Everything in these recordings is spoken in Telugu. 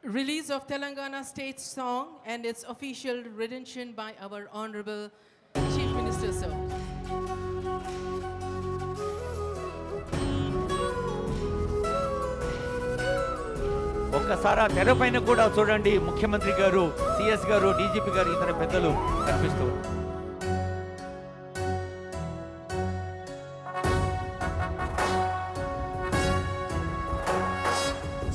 release of Telangana state song and its official rendition by our Honorable Chief Minister, sir. ఒక్కసారి తెరపైన కూడా చూడండి, ముఖ్యమంత్రి గారు, సిఎస్ గారు, డీజీపీ గారు, ఇతర పెద్దలు కనిపిస్తూ.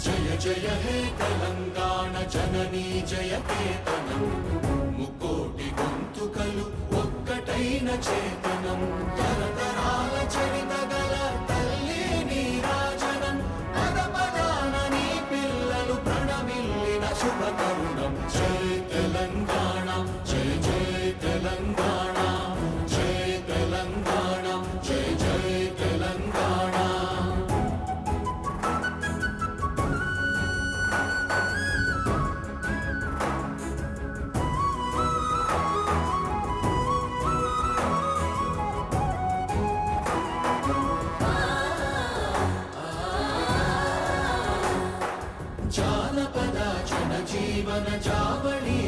జయ జయ హే తెలంగాణ జననీ జయకేతనం, ముకోటి గొంతుకలు ఒక్కటైన చేతనం, తరతరాల చరిత గల తల్లి నీరాజనం, పద పదాన నీ పిల్లలు ప్రణమిల్లిన శుభ తరుణం. జయ తెలంగాణ, జయ జయ తెలంగాణ, జయ తెలంగాణ, జయ జయ తెలంగాణ. జానపద జనజీవన జావళి